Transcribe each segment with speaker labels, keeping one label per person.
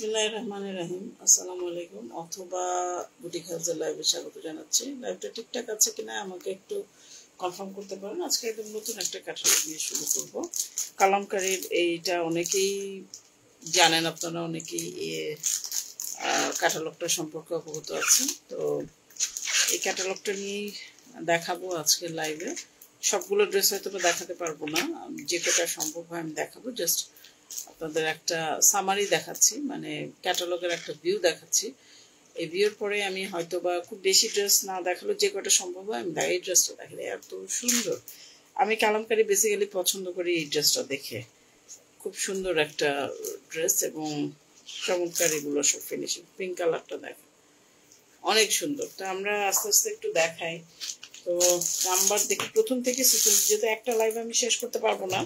Speaker 1: বিসমিল্লাহির রহমানির রহিম। আসসালামু আলাইকুম অথবা বুটিক হাউসের লাইভে স্বাগত জানাচ্ছি। লাইভটা ঠিকঠাক আছে কিনা আমাকে একটু কনফার্ম করতে পারেন। আজকে একদম নতুন একটা ক্যাটালগ দিয়ে শুরু করব। কালামকারীর এইটা অনেকেই জানেন, আপনারা অনেকেই ক্যাটালগটা সম্পর্কে অবগত আছেন। তো এই ক্যাটালগটা নিয়েই দেখাবো আজকের লাইভে। সবগুলো ড্রেস হয়তো দেখাতে পারবো না, যে কটা সম্ভব হয় আমি দেখাবো। জাস্ট আপনাদের একটা সামারি দেখাচ্ছি, মানে ক্যাটালগের একটা ভিউ দেখাচ্ছি। এই ভিউর পরে আমি হয়তো বা খুব বেশি ড্রেস না দেখালেও যে কটা সম্ভব হয় আমি এই ড্রেসটা দেখাই। এত সুন্দর, আমি কালামকারী বেসিক্যালি পছন্দ করি এই ড্রেসটা দেখে। খুব সুন্দর একটা ড্রেস এবং চমৎকার এগুলো সব ফিনিশিং। পিঙ্ক কালারটা দেখেন, অনেক সুন্দর। তো আমরা আস্তে আস্তে একটু দেখাই। তো নাম্বার দেখি প্রথম থেকে যেহেতু একটা লাইভ আমি শেষ করতে পারবো না,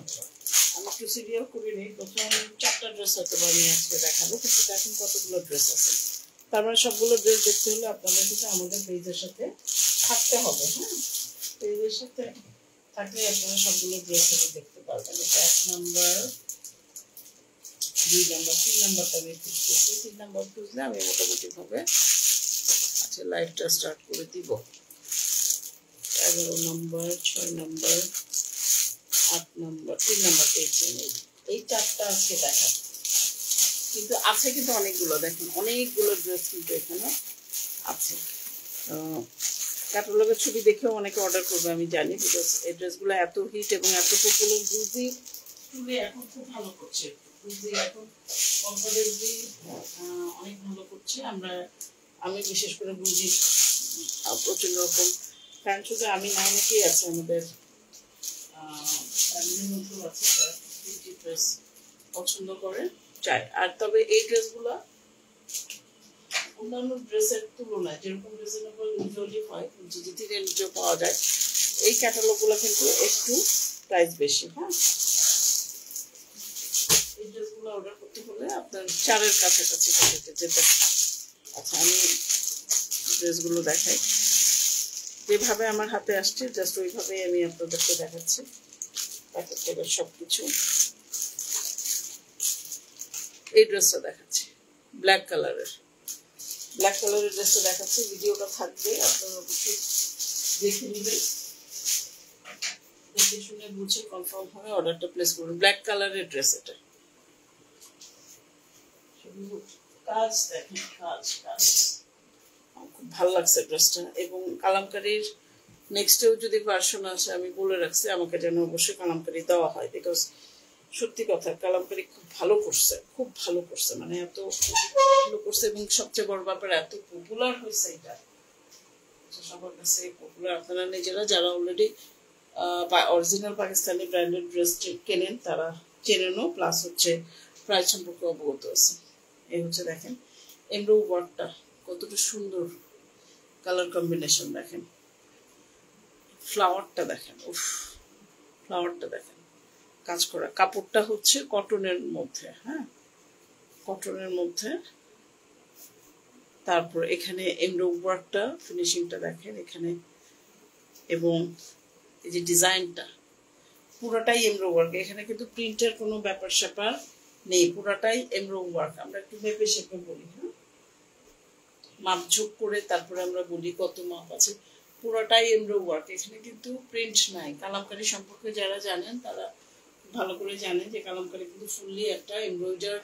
Speaker 1: আমি একটু সিরিয়াল করে নিই। প্রথম 4টা ড্রেস হয়তো আমি আজকে দেখাবো, কিন্তু দেখেন কতগুলো ড্রেস আছে। তার মানে সবগুলো ড্রেস দেখতে হলে আপনাদের কিন্তু আমাদের পেজের সাথে থাকতে হবে। হ্যাঁ, পেজের সাথে থাকলে আপনারা সবগুলো ড্রেস দেখতে পারবেন। এটা 1 নাম্বার, 2 নাম্বার, 3 নাম্বারটা আমি খুঁজতেছি। 3 নাম্বার খুঁজলে আমি মোটামুটি ভাবে আচ্ছা লাইভটা স্টার্ট করে দিব। 11 নাম্বার, 6 নাম্বার, 8 নাম্বার, 3 নাম্বার পেয়েছি। এই 4টা আজকে দেখা, কিন্তু আছে কিন্তু অনেকগুলো। দেখেন অনেকগুলো ড্রেস কিন্তু এখানে আছে। ক্যাটালগের ছবি দেখেও অনেকে অর্ডার করবে আমি জানি, বিকজ এই ড্রেসগুলো এত হিট এবং এত পপুলার। বুঝি তুলে এখন খুব ভালো করছে, বুঝি এখন কমফোর্টেবলি অনেক ভালো করছে। আমি বিশেষ করে বুঝি প্রচুর রকম ফ্যান শুধু আমি না, অনেকেই আছে আমাদের ফ্যামিলির মধ্যেও আছে যারা ড্রেস পছন্দ করে চায়। আর তবে এই ড্রেসগুলো অন্যান্য ড্রেসের তুলনায় যেরকম রিজনেবল ইউজুয়ালি হয়, যদি রেঞ্জও পাওয়া যায়, এই ক্যাটালগুলো কিন্তু একটু প্রাইস বেশি। হ্যাঁ, এই ড্রেসগুলো অর্ডার করতে হলে আপনার 4-এর কাছাকাছি যেতে। আচ্ছা, আমি ড্রেসগুলো দেখাই যেভাবে আমার হাতে আসছে, জাস্ট ওইভাবেই আমি আপনাদেরকে দেখাচ্ছি প্যাকেট করে সবকিছু। এই ড্রেসটা দেখাচ্ছি ব্ল্যাক কালারের ড্রেসটা দেখাচ্ছি। ভিডিওটা থাকবে, আপনারা অবশ্যই দেখে নেবেন, দেখে শুনে বুঝে কনফার্ম হবে অর্ডারটা প্লেস করুন। ব্ল্যাক কালারের ড্রেস, এটা কাজ দেখেন, কাজ খুব ভালো লাগছে ড্রেসটা। এবং কালামকারীর নেক্সটেও যদি ভার্সন আসে আমি বলে রাখছি আমাকে যেন অবশ্যই কালামকারী দেওয়া হয়, বিকজ সত্যি কথা কালামকারী খুব ভালো করছে, মানে এত ভালো করছে। এবং সবচেয়ে বড় ব্যাপার এত পপুলার হয়েছে, এটা সবার কাছে পপুলার। আপনারা নিজেরা যারা already original Pakistani branded dress কেনেন তারা চেনেনও, প্লাস হচ্ছে প্রাইস সম্পর্কে অবগত আছে। এই হচ্ছে দেখেন এমব্রো ওয়ার্কটা কতটা সুন্দর, কালার কম্বিনেশন দেখেন, ফ্লাওয়ারটা দেখেন, ফ্লাওয়ারটা দেখেন, কাজ করা। কাপড়টা হচ্ছে কটনের মধ্যে, হ্যাঁ কটনের মধ্যে। তারপর এখানে এমব্রো ওয়ার্কটা, ফিনিশিংটা দেখেন এখানে, এবং এই যে ডিজাইনটা পুরোটাই এমব্রো ওয়ার্ক। এখানে কিন্তু প্রিন্টের কোনো ব্যাপার স্যাপার নেই, পুরোটাই এমব্রো ওয়ার্ক। আমরা একটু মেপে শেপে বলি, হ্যাঁ মাপ ঝোঁক করে তারপরে আমরা বলি কত মাপ আছে। পুরোটাই এমব্রো ওয়ার্ক, এখানে কিন্তু প্রিন্ট নাই। কালামকারী সম্পর্কে যারা জানেন তারা ভালো করে জানেন যে কালামকারী কিন্তু ফুললি একটা এমব্রয়ডার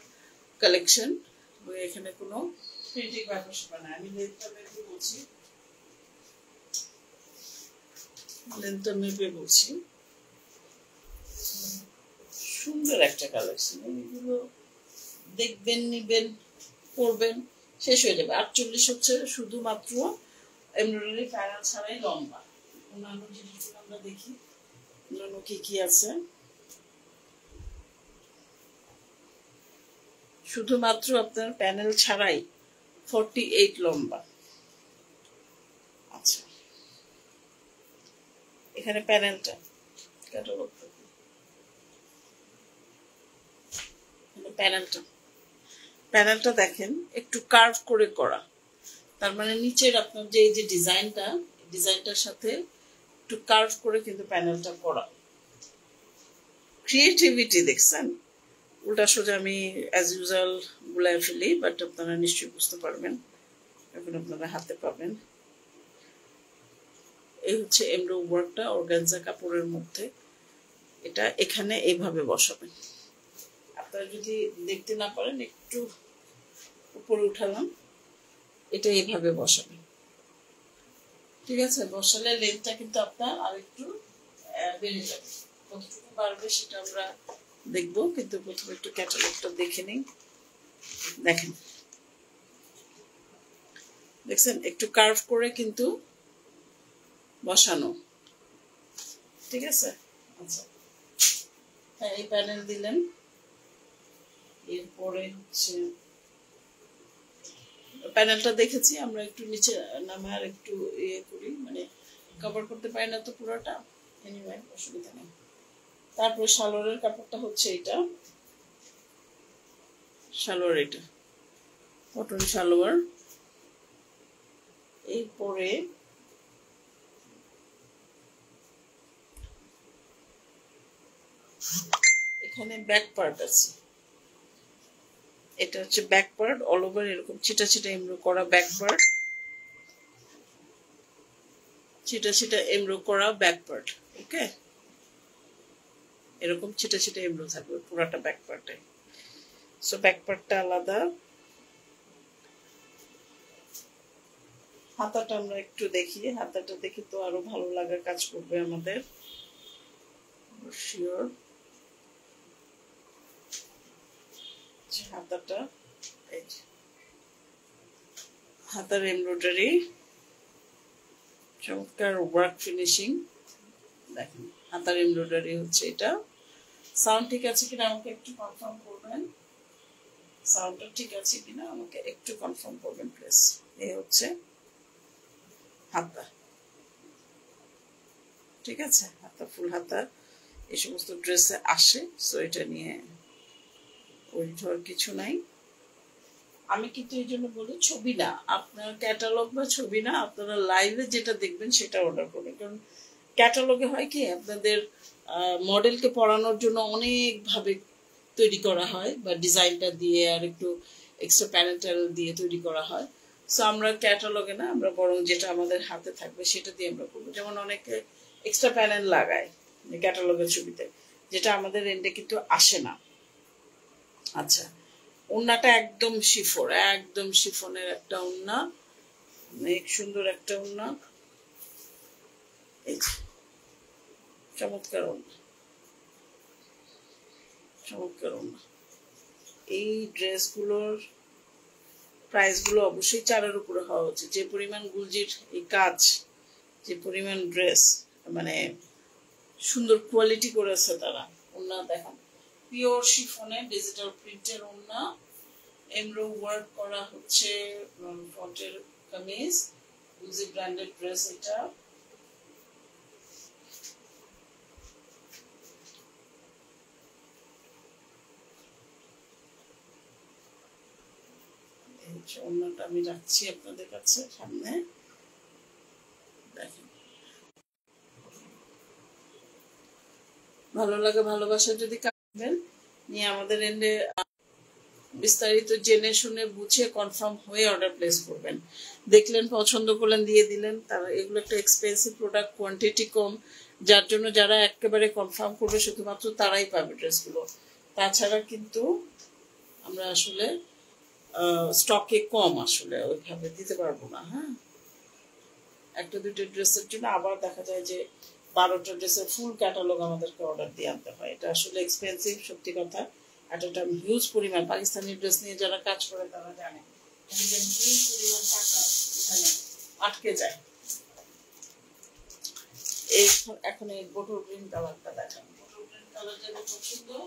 Speaker 1: কালেকশন, এখানে কোনো প্রিন্টিং ব্যাপার স্যাপার নাই। আমি লেন্থটা মেপে বলছি। সুন্দর একটা কালেকশন, এগুলো দেখবেন, নিবেন, পরবেন, শেষ হয়ে যাবে। 48 হচ্ছে শুধুমাত্র এমব্রয়ডারি প্যানেল ছাড়াই লম্বা। অন্যান্য জিনিসগুলো আমরা দেখি অন্যান্য কি আছে। শুধুমাত্র আপনার প্যানেল ছাড়াই 48 লম্বা। আচ্ছা, এখানে প্যানেলটা দেখেন একটু কার্ভ করে করা। তার মানে নিচের আপনার যে ডিজাইনটার সাথে একটু কার্ভ করে কিন্তু প্যানেলটা করা। ক্রিয়েটিভিটি দেখছেন, উল্টা সোজা আমি অ্যাজ ইউজুয়াল গুলায় ফেলি, বাট আপনারা নিশ্চয়ই বুঝতে পারবেন, এখন আপনারা হাতে পাবেন। এই হচ্ছে এমব্রো ওয়ার্কটা অর্গানজা কাপড়ের মধ্যে। এটা এখানে এইভাবে বসাবেন। আপনারা যদি দেখতে না পারেন একটু উপরে উঠালাম, এটা এইভাবে বসাবেন, ঠিক আছে? বসালে লেন্থটা কিন্তু আপনার আর একটু বেড়ে যাবে। কতটুকু বাড়বে সেটা আমরা দেখবো, কিন্তু প্রথমে একটু ক্যাটালগটা দেখে নিই। দেখেন, দেখছেন একটু কার্ভ করে কিন্তু বসানো, ঠিক আছে? আচ্ছা, হ্যাঁ, এই প্যানেল দিলেন। এরপরে হচ্ছে প্যানেলটা দেখেছি আমরা, একটু নিচে নামে আর একটু ইয়ে করি, মানে কভার করতে পারি না তো পুরোটা, এনিওয়ে অসুবিধা নেই। তারপরে সালোয়ারের কাপড়টা হচ্ছে এটা, সালোয়ার এটা কটন সালোয়ার। এরপরে এখানে ব্যাক পার্ট আছে, এটা হচ্ছে ব্যাক পার্ট, অল ওভার এরকম ছিটা ছিটা এমব্রো করা ব্যাক পার্ট, ছিটা ছিটা এমব্রো করা ব্যাক পার্ট। ওকে, এরকম ছিটা ছিটা এমব্রো থাকবে পুরাটা ব্যাক পার্টে। সো ব্যাক পার্টটা আলাদা। হাতাটা আমরা একটু দেখি, হাতাটা দেখি তো আরো ভালো লাগার কাজ করবে আমাদের, শিওর। হাতাটা, এই হাতার এমব্রয়ডারি, চমৎকার ওয়ার্ক ফিনিশিং। দেখেন হাতার এমব্রয়ডারি হচ্ছে এটা। সাউন্ড ঠিক আছে কিনা আমাকে একটু কনফার্ম করবেন, সাউন্ডটা ঠিক আছে কিনা আমাকে একটু কনফার্ম করবেন প্লিজ। এই হচ্ছে হাতা, ঠিক আছে? হাতা, ফুল হাতা এই সমস্ত ড্রেসে আসে, সো এটা নিয়ে ওই ধর কিছু নাই। আমি কিন্তু এই জন্য বলি ছবি না, আপনার ক্যাটালগ বা ছবি না, আপনারা লাইভে যেটা দেখবেন সেটা অর্ডার করবেন। কারণ ক্যাটালগে হয় কি, আপনাদের মডেলকে পড়ানোর জন্য অনেকভাবে তৈরি করা হয়, বা ডিজাইনটা দিয়ে আর একটু এক্সট্রা প্যানেল ট্যানেল দিয়ে তৈরি করা হয়। সো আমরা ক্যাটালগে না, আমরা বরং যেটা আমাদের হাতে থাকবে সেটা দিয়ে আমরা করবো। যেমন অনেকে এক্সট্রা প্যানেল লাগায় ক্যাটালগের ছবিতে, যেটা আমাদের এন্ডে কিন্তু আসে না। আচ্ছা, ওড়নাটা একদম শিফর, একদম শিফনের একটা ওড়না, অনেক সুন্দর একটা ওড়না, এই চমৎকার ওড়না, চমৎকার ওড়না। এই ড্রেসগুলোর প্রাইসগুলো অবশ্যই 4-এর উপরে হওয়া উচিত। যে পরিমাণ গুলজির এই কাজ, যে পরিমাণ ড্রেস, মানে সুন্দর কোয়ালিটি করেছে তারা। ওড়না দেখেন, পিওর শিফনে ডিজিটাল প্রিন্টের ওড়না, এমব্রো ওয়ার্ক করা হচ্ছে ফন্টের কামিজ, গুলজি ব্র্যান্ডেড ড্রেস এটা। ওড়নাটা আমি রাখছি আপনাদের কাছে সামনে, দেখেন। ভালো লাগে, ভালোবাসা যদি কাটবেন নিয়ে আমাদের এন্ডে বিস্তারিত জেনে শুনে বুঝে কনফার্ম হয়ে অর্ডার প্লেস করবেন। দেখলেন, পছন্দ করলেন, দিয়ে দিলেন। তারা এগুলো একটা এক্সপেন্সিভ প্রোডাক্ট, কোয়ান্টিটি কম, যার জন্য যারা একেবারে কনফার্ম করবে শুধুমাত্র তারাই পাবে ড্রেসগুলো। তাছাড়া কিন্তু আমরা আসলে স্টকে কম আসলে ওইভাবে দিতে পারবো না। হ্যাঁ, একটা দুটো ড্রেসের জন্য আবার দেখা যায় যে 12টা ড্রেসের ফুল ক্যাটালগ আমাদেরকে অর্ডার দিয়ে আনতে হয়। এটা আসলে এক্সপেন্সিভ, সত্যি কথা। একটা হিউজ পরিমাণ, পাকিস্তানি ড্রেস নিয়ে যারা কাজ করে তারা জানে হিউজ পরিমাণ টাকা এখানে আটকে যায়। এই এখন এই বটল গ্রিন কালারটা দেখান, বটল গ্রিন কালার যেটা খুব সুন্দর।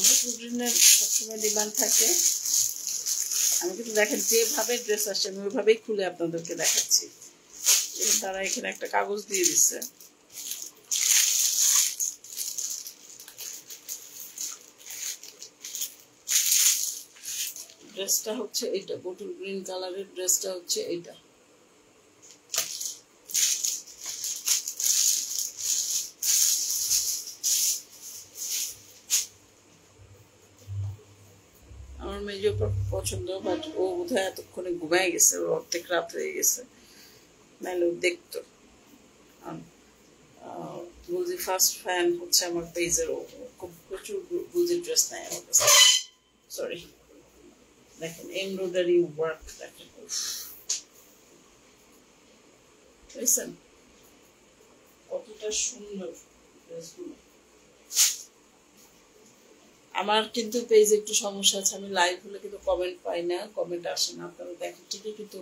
Speaker 1: বটল গ্রিনের সবসময় ডিমান্ড থাকে। আমি কিন্তু দেখেন যেভাবে ড্রেস আসছে আমি ওইভাবেই খুলে আপনাদেরকে দেখাচ্ছি। তারা এখানে একটা কাগজ দিয়ে দিচ্ছে, ড্রেসটা হচ্ছে এইটা, বটল গ্রিন কালারের ড্রেসটা হচ্ছে এইটা। আমার মেজো পছন্দ, বাট ও বোধহয় এতক্ষণে ঘুমায় গেছে, ওর অর্ধেক রাত হয়ে গেছে, নাহলে ও দেখতো। গুলজি ফার্স্ট ফ্যান হচ্ছে আমার পেজের, ও খুব প্রচুর গুলজির ড্রেস নেয় আমার কাছে। সরি, দেখেন এমব্রয়ডারি ওয়ার্ক দেখেন, বুঝছেন কতটা সুন্দর ড্রেসগুলো। আমার কিন্তু পেজে একটু সমস্যা আছে, আমি লাইভ হলে কিন্তু কমেন্ট পাই না, কমেন্ট আসে না, আপনারা দেখেন ঠিকই, কিন্তু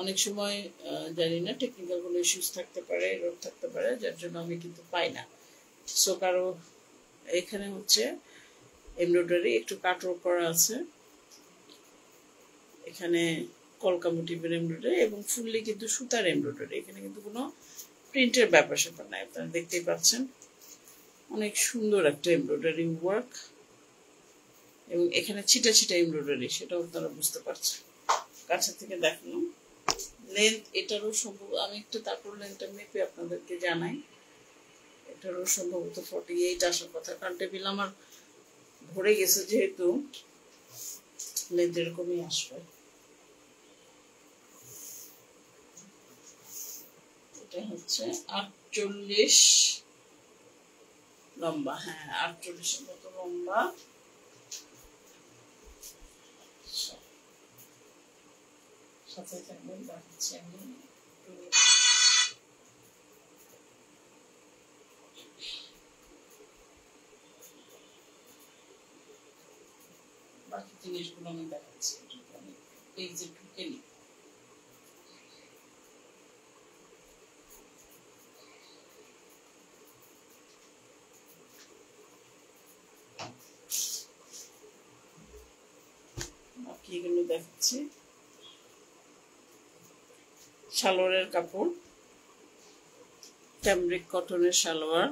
Speaker 1: অনেক সময় জানি না টেকনিক্যাল কোনো ইস্যুস থাকতে পারে, এরর থাকতে পারে, যার জন্য আমি কিন্তু পাই না। সো কারো এখানে হচ্ছে এমব্রয়ডারি একটু কাটওয়ার্ক করা আছে, এখানে কলকা মোটিভের এমব্রয়ডারি এবং ফুললি কিন্তু সুতার এমব্রয়ডারি, এখানে কিন্তু কোনো প্রিন্টের ব্যাপার স্যাপার নাই, আপনারা দেখতেই পাচ্ছেন। অনেক সুন্দর একটা এমব্রয়ডারি ওয়ার্ক, এবং এখানে ছিটা ছিটা এমব্রয়ডারি, সেটাও আপনারা বুঝতে পারছেন। কাছে থেকে দেখানো লেন্থ এটারও সম্ভব, আমি একটু তারপর লেন্থটা মেপে আপনাদেরকে জানাই। এটারও সম্ভবত 48 আসার কথা, কারণ টেবিল আমার ভরে গেছে, যেহেতু লেন্থ এরকমই আসবে। এটা হচ্ছে 48 লম্বা, হ্যাঁ 48-এর মতো লম্বা। সাথে থাকবেন, দেখাচ্ছি আমি। বাকি জিনিসগুলো আমি দেখাচ্ছি, আমি পেজে ঢুকে নিই। বাকি এগুলো দেখাচ্ছি। সালোয়ারের কাপড় ক্যামব্রিক কটনের সালোয়ার,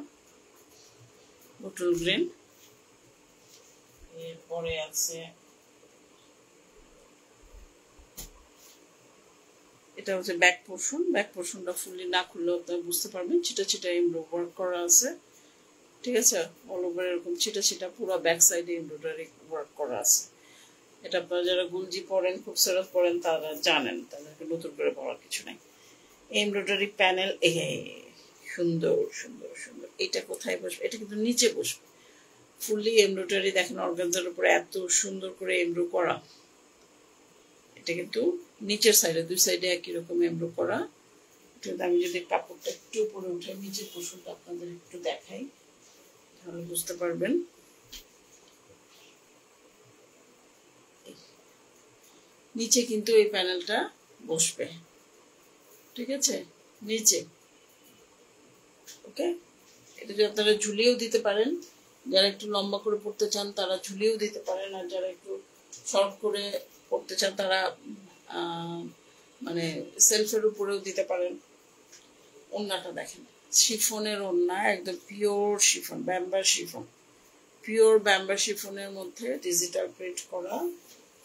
Speaker 1: বোটল গ্রিন। এরপরে আছে এটা হচ্ছে ব্যাক পোর্শন, ব্যাক পোর্শনটা ফুললি না খুললেও আপনারা বুঝতে পারবেন, ছিটা ছিটা এমব্রয়ডারি ওয়ার্ক করা আছে, ঠিক আছে, অল ওভার এরকম ছিটা ছিটা পুরো ব্যাক সাইডে এমব্রয়ডারি ওয়ার্ক করা আছে। এটা আপনারা যারা গুলজি পরেন, খুবসুরত পরেন, তারা জানেন, তাদেরকে নতুন করে বলার কিছু নাই। এমব্রয়ডারি প্যানেল, সুন্দর সুন্দর সুন্দর। এটা কোথায় বসবে? এটা কিন্তু নিচে বসবে, ফুললি এমব্রয়ডারি, দেখেন অর্গানজার উপরে এত সুন্দর করে এমব্রো করা। এটা কিন্তু নিচের সাইডে, দুই সাইডে একই রকম এমব্রো করা। কিন্তু আমি যদি কাপড়টা একটু উপরে উঠে নিচের পোর্শনটা আপনাদের একটু দেখাই, তাহলে বুঝতে পারবেন। নিচে কিন্তু এই প্যানেলটা বসবে, ঠিক আছে, নিচে। ওকে, এটা যদি আপনারা ঝুলিয়েও দিতে পারেন, যারা একটু লম্বা করে পড়তে চান তারা ঝুলিয়েও দিতে পারেন, আর যারা একটু শর্ট করে পড়তে চান তারা মানে সেলফের উপরেও দিতে পারেন। ওড়নাটা দেখেন, শিফনের ওড়না, একদম পিওর শিফন, ব্যাম্বার শিফন, পিওর ব্যাম্বার শিফনের মধ্যে ডিজিটাল প্রিন্ট করা,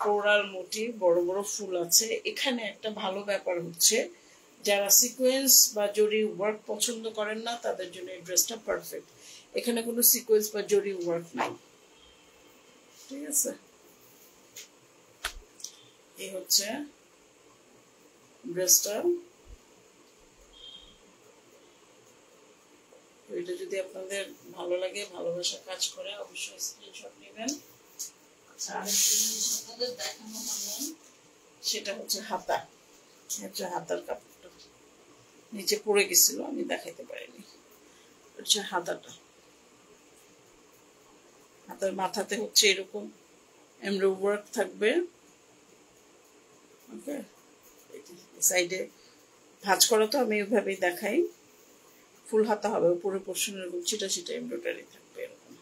Speaker 1: ফ্লোরাল মোটিভ, বড় বড় ফুল আছে। এখানে একটা ভালো ব্যাপার হচ্ছে, যারা সিকোয়েন্স বা জরি ওয়ার্ক পছন্দ করেন না তাদের জন্য এই ড্রেসটা পারফেক্ট। এখানে কোনো সিকোয়েন্স বা জরি ওয়ার্ক নাই, ঠিক আছে। এই হচ্ছে ড্রেসটা। এটা যদি আপনাদের ভালো লাগে, ভালোবাসা কাজ করে, অবশ্যই স্ক্রিনশট নেবেন। আচ্ছা, আরেকটা জিনিস আপনাদের দেখানো হয়, সেটা হচ্ছে হাতা। হচ্ছে হাতার কাপড়টা নিচে পড়ে গেছিল, আমি দেখাইতে পারিনি। হচ্ছে হাতাটা, হাতার মাথাতে হচ্ছে এরকম এমব্রয়ডারি ওয়ার্ক থাকবে। ওকে, সাইডে ভাঁজ করা, তো আমি ওইভাবেই দেখাই। ফুল হাতা হবে, উপরে পোর্শন এরকম ছিটা ছিটা এমব্রয়ডারি থাকবে এরকম,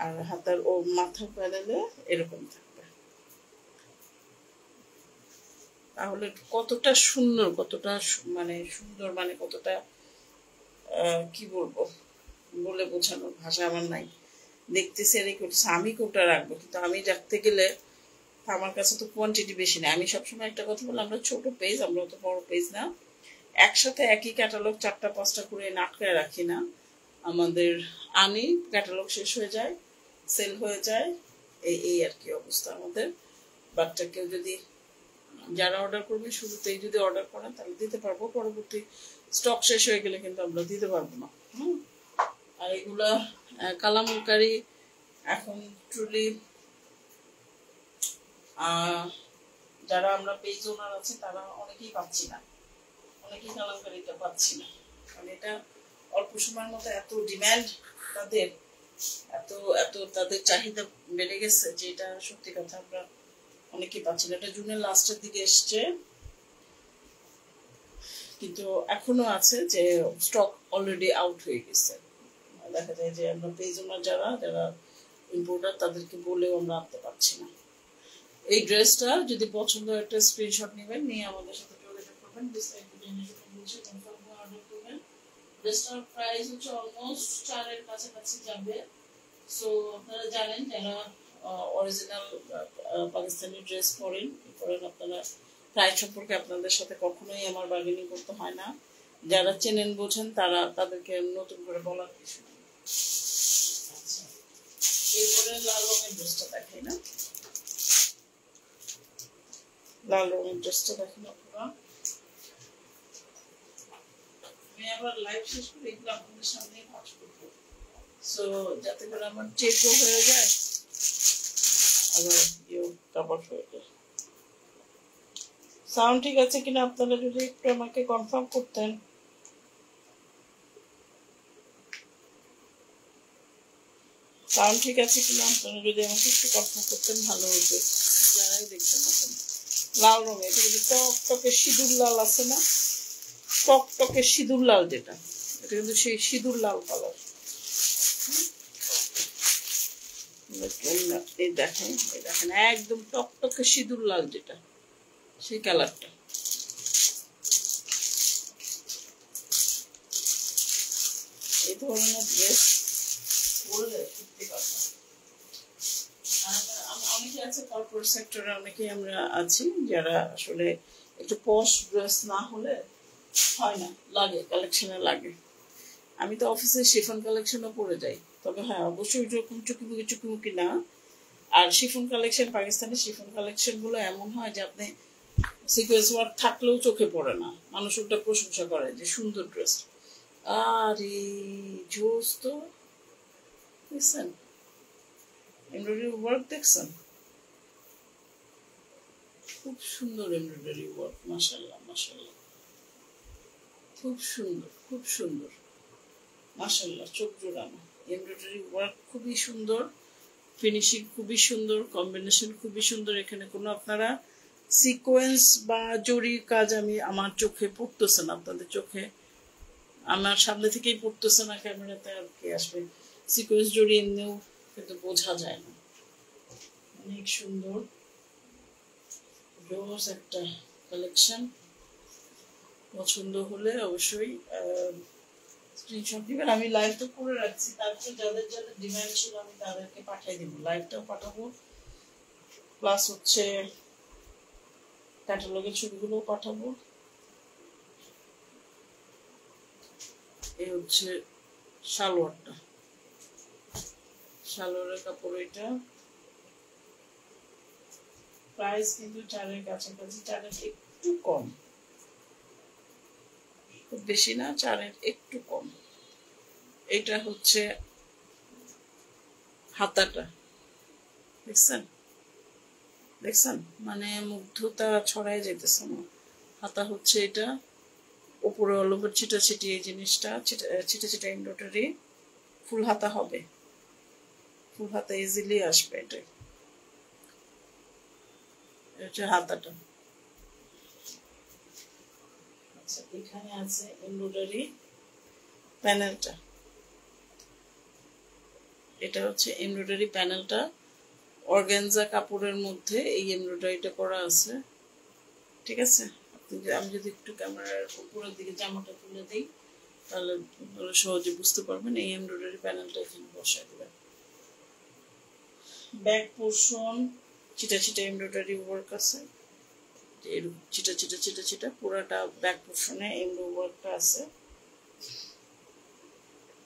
Speaker 1: আর হাতার ও মাথার প্যানেলে এরকম থাকবে। তাহলে কতটা সুন্দর, কতটা মানে সুন্দর, মানে কতটা কি বলবো, বলে বোঝানোর ভাষা আমার নাই। দেখতেছি আর করতেছে, আমি কোটা রাখবো, কিন্তু আমি রাখতে গেলে আমার কাছে তো কোয়ান্টিটি বেশি না। আমি সবসময় একটা কথা বলি, আমরা ছোট পেজ, আমরা অত বড় পেজ না, একসাথে একই ক্যাটালগ 4টা 5টা করে আটকায় রাখি না। আমাদের আনি, ক্যাটালগ শেষ হয়ে যায়, সেল হয়ে যায়। এই আর কি অবস্থা আমাদের। বাটটা কেউ যদি যারা অর্ডার করবে শুরুতেই যদি অর্ডার করেন তাহলে দিতে পারবো, পরবর্তী স্টক শেষ হয়ে গেলে কিন্তু আমরা দিতে পারবো না। আর এগুলা কালামকারী এখন ট্রুলি যারা আমরা পেজ ওনার আছে তারা অনেকেই পাচ্ছি না, অনেকেই কালামকারীটা পাচ্ছি না, কারণ এটা অল্প সময়ের মধ্যে এত ডিম্যান্ড তাদের, এত এত তাদের চাহিদা বেড়ে গেছে যে এটা সত্যি কথা আমরা অনেকেই পাচ্ছি না। এটা জুনের লাস্টের দিকে এসছে, কিন্তু এখনো আছে যে স্টক অলরেডি আউট হয়ে গেছে। দেখা যায় যে আমরা পেজ ওনার যারা যারা ইম্পোর্টার তাদেরকে বলেও আমরা আনতে পারছি না। এই ড্রেসটা যদি পছন্দ হয় একটা স্ক্রিনশট নেবেন, নিয়ে আমাদের সাথে যোগাযোগ করবেন, অর্ডার করবেন। ড্রেসটার প্রাইস হচ্ছে অলমোস্ট 4 এর কাছাকাছি যাবে। সো আপনারা জানেন যারা অরিজিনাল পাকিস্তানি ড্রেস পরেন আপনারা প্রাইস সম্পর্কে আপনাদের সাথে কখনোই আমার বার্গেনিং করতে হয় না। যারা চেনেন বোঝেন তারা তাদেরকে নতুন করে বলার কিছু নেই। আচ্ছা, এরপরে লাল রঙের ড্রেসটা দেখাই না, লাল রঙের ড্রেসটা দেখেন আপনারা। আমি আবার লাইভ শেষ করে এগুলো আপনাদের সামনে ভাঁজ করবো, সো যাতে করে আমার চেকও হয়ে যায় আবার কভার হয়ে যায়। সাউন্ড ঠিক আছে কিনা আপনারা যদি একটু আমাকে কনফার্ম করতেন। সাউন্ড ঠিক আছে কিনা আপনারা যদি আমাকে একটু কনফার্ম করতেন ভালো হতো, যারাই দেখছেন এখন। লাল রঙে এটা কিন্তু টকটকে সিঁদুর লাল আছে না, টকটকে সিঁদুর লাল যেটা, এটা কিন্তু সেই সিঁদুর লাল কালার। এই দেখেন একদম টকটকে সিঁদুর লাল যেটা, সেই কালারটা। এই ধরনের ড্রেস পরলে সত্যি কথা, অনেকে আছে কর্পোরেট সেক্টরে, অনেকেই আমরা আছি যারা আসলে একটু পশ ড্রেস না হলে হয় না, লাগে কালেকশনে লাগে। আমি তো অফিসে শিফন কালেকশনও পরে যাই, তবে হ্যাঁ অবশ্যই যখন চুকিমুকি না। আর chiffon collection, Pakistani chiffon collection গুলো এমন হয় যে আপনি সিকোয়েন্স ওয়ার্ক থাকলেও চোখে পড়ে না, মানুষ ওটা প্রশংসা করে যে সুন্দর ড্রেস। আরে জোস তো, দেখছেন এমব্রয়ডারি ওয়ার্ক, দেখছেন খুব সুন্দর এমব্রয়ডারি ওয়ার্ক, মাশাআল্লাহ মাশাআল্লাহ, খুব সুন্দর খুব সুন্দর, মাশাআল্লাহ চোখ জোড়ানো এমব্রয়ডারি ওয়ার্ক, খুবই সুন্দর ফিনিশিং, খুবই সুন্দর কম্বিনেশন, খুবই সুন্দর। এখানে কোনো আপনারা সিকোয়েন্স বা জরির কাজ আমার চোখে পড়তেছে না, আপনাদের চোখে আমার সামনে থেকেই পড়তেছে না, ক্যামেরাতে আর কি আসবে সিকোয়েন্স জড়ি এমনিও কিন্তু বোঝা যায় না। অনেক সুন্দর রোজ একটা কালেকশন, পছন্দ হলে অবশ্যই স্ক্রিনশট দিবেন। আমি লাইভটা করে রাখছি, তারপর যাদের যাদের ডিমান্ড ছিল আমি তাদেরকে পাঠিয়ে দিব, লাইভটাও পাঠাবো, প্লাস হচ্ছে ক্যাটালগের ছবিগুলোও পাঠাবো। এই হচ্ছে সালোয়ারটা, সালোয়ারের কাপড় এটা, প্রাইস কিন্তু 4 এর কাছাকাছি, 4 এর একটু কম, খুব বেশি না, 4 এর একটু কম। এটা হচ্ছে হাতাটা, দেখছেন মানে মুগ্ধতা ছড়াই যেতেছে না। হাতা হচ্ছে এটা, উপরে অল ওভার ছিটা ছিটি, এই জিনিসটা ছিটা ছিটা এমব্রয়ডারি, ফুল হাতা হবে, ফুল হাতা ইজিলি আসবে। এটা হাতাটা। আচ্ছা, এখানে আছে এমব্রয়ডারি প্যানেলটা, এটা হচ্ছে এমব্রয়ডারি প্যানেলটা, অর্গানজা কাপড়ের মধ্যে এই এমব্রয়ডারিটা করা আছে, ঠিক আছে। আমি যদি একটু ক্যামেরার উপরের দিকে জামাটা তুলে দিই তাহলে সহজে বুঝতে পারবেন। এই এমব্রয়ডারি প্যানেলটা এখানে বসায় দেবেন। ব্যাক পোর্শন চিটা চিটা এমব্রয়ডারি ওয়ার্ক আছে, এরকম চিটা চিটা চিটা চিটা পুরাটা ব্যাক পোর্শনে এমব্রয়ডারি ওয়ার্কটা আছে।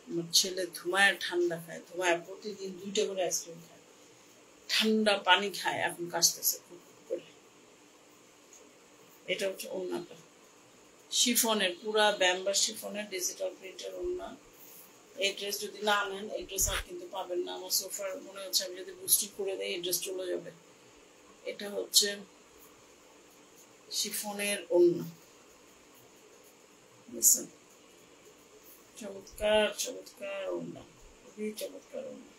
Speaker 1: আমার ছেলে ধুমায় ঠান্ডা খায়, ধুমায় প্রতিদিন 2টা করে আইসক্রিম খায়, ঠান্ডা পানি খায়, এখন কাশতেছে খুব করে। এটা হচ্ছে ওড়নাটা, শিফনের, পুরা ব্যাম্বার শিফনের ডিজিটাল প্রিন্টের ওড়না। এই ড্রেস যদি না নেন, এই ড্রেস আর কিন্তু পাবেন না। আমার সোফার মনে হচ্ছে আমি যদি বুস্টিং করে দেই এই ড্রেস চলে যাবে। এটা হচ্ছে শিফনের ওড়না, বুঝছেন? চমৎকার চমৎকার ওড়না, খুবই চমৎকার ওড়না,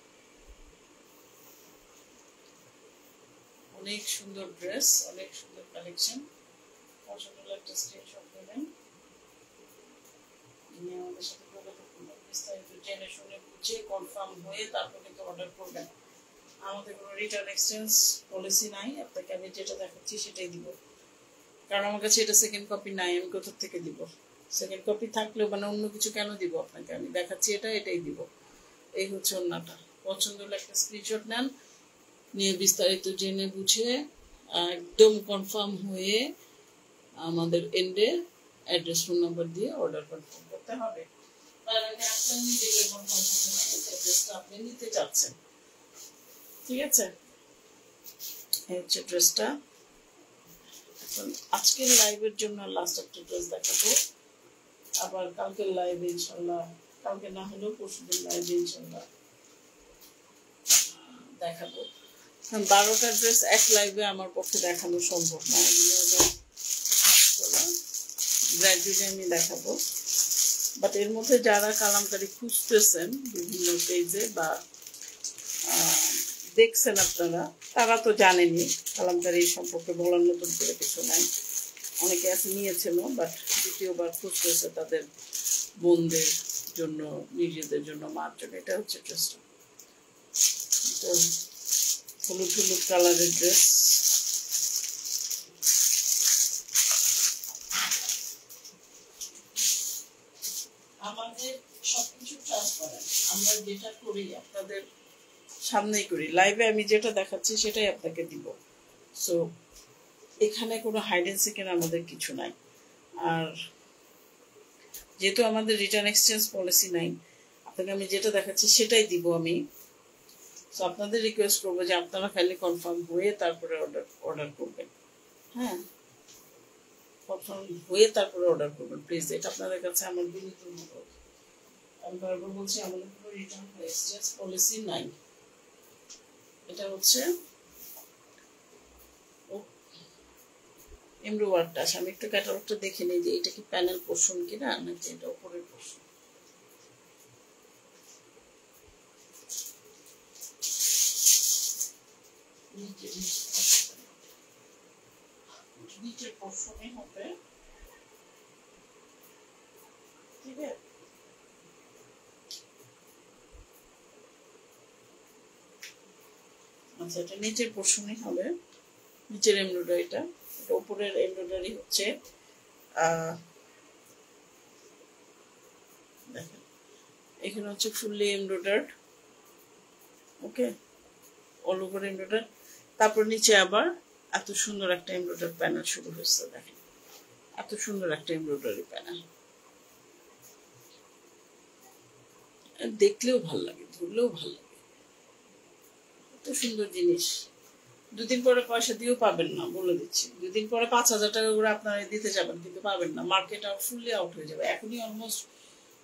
Speaker 1: অনেক সুন্দর ড্রেস, অনেক সুন্দর কালেকশন। পছন্দ হলে একটা স্ক্রিনশট নেবেন, আমাদের সাথে বিস্তারিত জেনে শুনে বুঝে কনফার্ম হয়ে তারপর কিন্তু অর্ডার করবেন। আমাদের কোনো রিটার্ন এক্সচেঞ্জ পলিসি নাই, আপনাকে আমি যেটা দেখাচ্ছি সেটাই দিব, কারণ আমার কাছে এটা সেকেন্ড কপি নাই, আমি কোথা থেকে দিব? সেকেন্ড কপি থাকলেও মানে অন্য কিছু কেন দিব আপনাকে? আমি দেখাচ্ছি এটাই দিব। এই হচ্ছে ওড়নাটা। পছন্দ হলে একটা স্ক্রিনশট নেন, নিয়ে বিস্তারিত জেনে বুঝে একদম কনফার্ম হয়ে আমাদের এন্ডে অ্যাড্রেস, ফোন নাম্বার দিয়ে অর্ডার কনফার্ম করতে হবে। আপনি নিতে চাচ্ছেন, ঠিক আছে? এই হচ্ছে ড্রেসটা। এখন আজকের লাইভের জন্য লাস্ট একটা ড্রেস দেখাবো, আবার কালকের লাইভে ইনশাল্লাহ, কালকে না হলেও পরশুদিন লাইভে ইনশাল্লাহ দেখাবো। 12টা ড্রেস এক লাইভে আমার পক্ষে দেখানো সম্ভব না, গ্র্যাজুয়ালি আমি দেখাবো। বাট এর মধ্যে যারা কালামকারী খুঁজতেছেন বিভিন্ন পেজে বা দেখছেন আপনারা, তারা তো জানেনই কালামকারী সম্পর্কে বলার নতুন করে কিছু নাই। অনেকে আছে নিয়েছিল, বাট দ্বিতীয়বার খুঁজতেছে তাদের বোনদের জন্য, নিজেদের জন্য, মার জন্য। এটা হচ্ছে ড্রেসটা, হলুদ হলুদ কালারের ড্রেস। আমাদের সবকিছু ট্রান্সপারেন্ট, আমরা যেটা করি আপনাদের সামনেই করি, লাইভে আমি যেটা দেখাচ্ছি সেটাই আপনাকে দিব। সো এখানে কোনো হাইড এন্ড সিকের আমাদের কিছু নাই। আর যেহেতু আমাদের রিটার্ন এক্সচেঞ্জ পলিসি নাই, আপনাকে আমি যেটা দেখাচ্ছি সেটাই দিব আমি। সো আপনাদের রিকোয়েস্ট করবো যে আপনারা খালি কনফার্ম হয়ে তারপরে অর্ডার করবেন। হ্যাঁ, কনফার্ম হয়ে তারপরে অর্ডার করবেন প্লিজ, এটা আপনাদের কাছে আমার বিনীত অনুরোধ। আমি বারবার বলছি, আমাদের কোনো রিটার্ন এক্সচেঞ্জ পলিসি নাই। এটা হচ্ছে এমব্রো ওয়ার্কটা। আমি একটু ক্যাটালগটা দেখে নিই যে এটা কি প্যানেল পোর্শন কিনা, নাকি এটা উপরের পোর্শন। নিচের পোর্শনে হবে, ঠিক আছে? আচ্ছা, এটা নিচের পোর্শনে হবে, নিচের এমব্রয়ডারিটা। এটা উপরের এমব্রয়ডারি হচ্ছে দেখেন, এখানে হচ্ছে ফুললি এমব্রয়ডার্ড, ওকে, অল ওভার এমব্রয়ডার্ড। তারপর নিচে আবার এত সুন্দর একটা এমব্রয়ডারি প্যানেল শুরু হয়েছে, দেখেন এত সুন্দর একটা এমব্রয়ডারি প্যানেল। দেখলেও ভাল লাগে, ধরলেও ভাল লাগে, এত সুন্দর জিনিস। দুদিন পরে পয়সা দিয়েও পাবেন না, বলে দিচ্ছি। দুদিন পরে 5,000 টাকা করে আপনারা দিতে যাবেন, কিন্তু পাবেন না। মার্কেট আউট, ফুললি আউট হয়ে যাবে। এখনই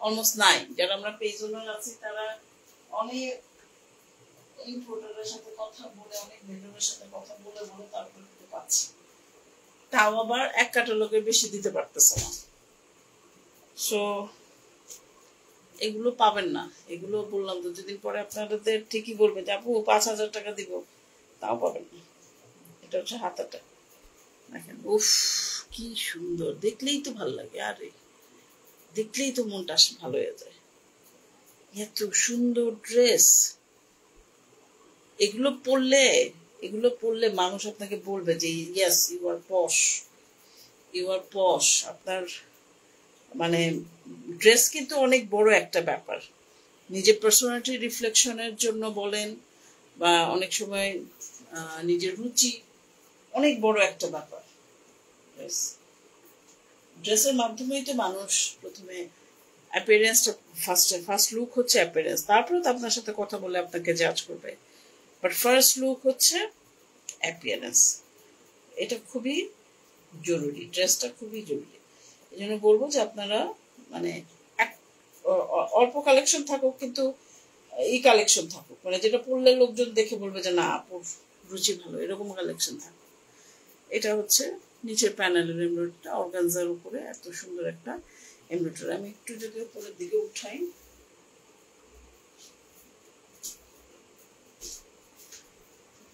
Speaker 1: অলমোস্ট নাই। যারা আমরা পেজ ওনার আছি তারা অনেক ইম্পোর্টারের সাথে কথা বলে, অনেক ভেন্ডরের সাথে কথা বলে তারপরে কিন্তু পাচ্ছি, তাও আবার এক ক্যাটালগের বেশি দিতে পারতেছে না। সো এগুলো পাবেন না। এগুলো বললাম তো, দুদিন পরে আপনাদের ঠিকই বলবে যে আপু 5,000 টাকা দিব, তাও পাবেন না। এটা হচ্ছে হাতাটা, দেখেন, উফ কি সুন্দর, দেখলেই তো ভালো লাগে। আরে দেখলেই তো মনটা ভালো হয়ে যায়, এত সুন্দর ড্রেস। এগুলো পরলে মানুষ আপনাকে বলবে যে ইয়েস, ইউ আর পশ। আপনার মানে ড্রেস কিন্তু অনেক বড় একটা ব্যাপার। নিজের পার্সোনালিটি রিফ্লেকশনের জন্য বলেন, বা অনেক সময় নিজের রুচি, অনেক বড় একটা ব্যাপার। ড্রেসের মাধ্যমেই তো মানুষ প্রথমে অ্যাপিয়ারেন্সটা ফার্স্ট লুক হচ্ছে অ্যাপিয়ারেন্স, তারপরে তো আপনার সাথে কথা বলে আপনাকে জাজ করবে, বাট ফার্স্ট লুক হচ্ছে অ্যাপিয়ারেন্স। এটা খুবই জরুরি, ড্রেসটা খুবই জরুরি। এই জন্য বলবো যে আপনারা মানে অল্প কালেকশন থাকুক, কিন্তু এই কালেকশন থাকুক, মানে যেটা পরলে লোকজন দেখে বলবে যে না আপুর রুচি ভালো, এরকম কালেকশন থাকুক। এটা হচ্ছে নিচের প্যানেলের এমব্রয়ডারিটা, অর্গানজার উপরে এত সুন্দর একটা এমব্রয়ডারি। আমি একটু যদি উপরের দিকে উঠাই,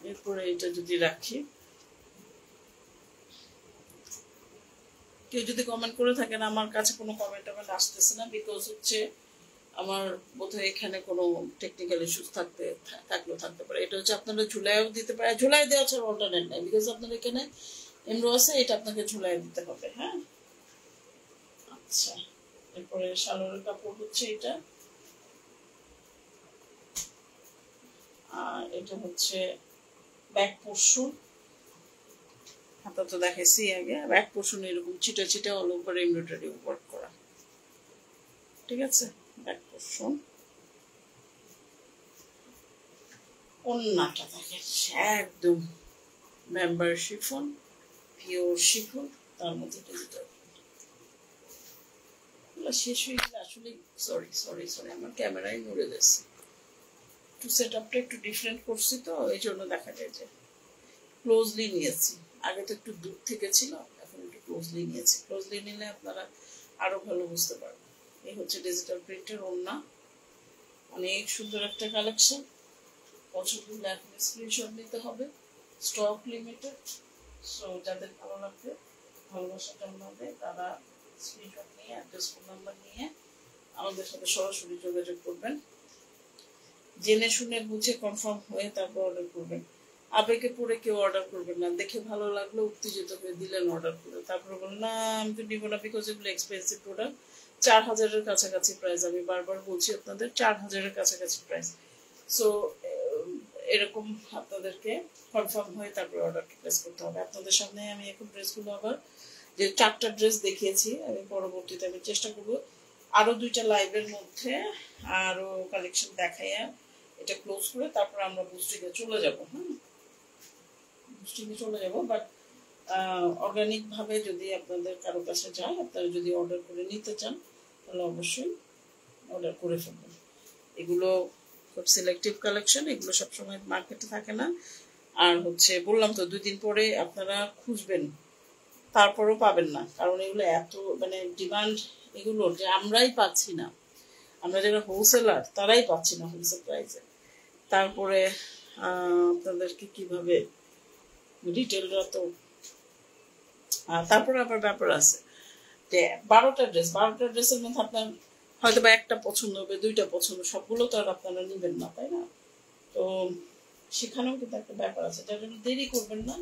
Speaker 1: এরপরে এটা যদি রাখি, কেউ যদি কমেন্ট করে থাকেন, আমার কাছে কোনো কমেন্ট আসতেছে না, বিকজ হচ্ছে আমার বোধহয় এখানে কোনো টেকনিক্যাল ইস্যুস থাকলেও থাকতে পারে। এটা হচ্ছে আপনারা ঝুলাইও দিতে পারে, ঝুলাই দেওয়া ছাড়া অল্টারনেট নাই, বিকজ আপনার এখানে এমব্রো আছে, এটা আপনাকে ঝুলাই দিতে হবে। হ্যাঁ, আচ্ছা, এরপরে সালোয়ারের কাপড় হচ্ছে এটা, আর এটা হচ্ছে ব্যাক পোর্শন। হাতা তো দেখাইছি আগে, ব্যাক পোর্শন এরকম চিটা চিটা অল ওভার এমব্রয়ডারি ওয়ার্ক করা, ঠিক আছে। ব্যাক পোর্শন, ওন্নাটা দেখেন একদম মেম্বার শিফন, পিওর শিফন, তার মধ্যে ডিজিটাল শেষ হয়ে গেলে আসলে সরি সরি সরি আমার ক্যামেরায় নড়ে যাচ্ছে, একটু সেট আপটা একটু ডিফারেন্ট করছি তো এই জন্য দেখা যায় যে ক্লোজলি নিয়েছি। আগে তো একটু দূর থেকে ছিল, এখন একটু ক্লোজলি নিয়েছি। ক্লোজলি নিলে আপনারা আরো ভালো বুঝতে পারবেন। এই হচ্ছে ডিজিটাল প্রিন্টের ওড়না, অনেক সুন্দর একটা কালেকশন। পছন্দ হলে এখন স্ক্রিনশট নিতে হবে, স্টক লিমিটেড। সো যাদের ভালো লাগবে, ভালোবাসা কেমন হবে, তারা স্ক্রিনশট নিয়ে অ্যাড্রেস ফোন নাম্বার নিয়ে আমাদের সাথে সরাসরি যোগাযোগ করবেন। জেনে শুনে বুঝে কনফার্ম হয়ে তারপর অর্ডার করবেন। আবেগে পড়ে কেউ অর্ডার করবেন না, দেখে ভালো লাগলো উত্তেজিত হয়ে দিলেন অর্ডার করে, তারপরে বললেন না আমি তো নিব না, বিকজ এগুলো এক্সপেন্সিভ প্রোডাক্ট। 4000-এর কাছাকাছি প্রাইস, আমি বারবার বলছি আপনাদের 4000-এর কাছাকাছি প্রাইস। সো এরকম আপনাদেরকে কনফার্ম হয়ে তারপরে অর্ডারটা প্লেস করতে হবে। আপনাদের সামনে আমি এখন ড্রেসগুলো আবার যে 4টা ড্রেস দেখিয়েছি, আমি পরবর্তীতে আমি চেষ্টা করবো আরো 2টা লাইভের মধ্যে আরো কালেকশন দেখাইয়া এটা ক্লোজ করে তারপর আমরা বুস্টিংয়ে চলে যাব। হ্যাঁ, বুস্টিংয়ে চলে যাব, বাট অর্গানিক ভাবে যদি আপনাদের কারো কাছে যায়, আপনারা যদি অর্ডার করে নিতে চান তাহলে অবশ্যই অর্ডার করে ফেলবেন। এগুলো খুব সিলেক্টিভ কালেকশন, এগুলো সবসময় মার্কেটে থাকে না। আর হচ্ছে বললাম তো 2 দিন পরে আপনারা খুঁজবেন, তারপরও পাবেন না, কারণ এগুলো এত মানে ডিমান্ড এগুলো যে আমরাই পাচ্ছি না, আমরা যারা হোলসেলার তারাই পাচ্ছি না হোলসেল প্রাইসে। তারপরে আপনাদেরকে কিভাবে রিটেলরা তো, তারপরে আবার ব্যাপার আছে যে 12টা ড্রেসের মধ্যে আপনার হয়তো বা একটা পছন্দ হবে, 2টা পছন্দ, সবগুলো তো আর আপনারা নেবেন না, তাই না? তো সেখানেও কিন্তু একটা ব্যাপার আছে, যার জন্য দেরি করবেন না।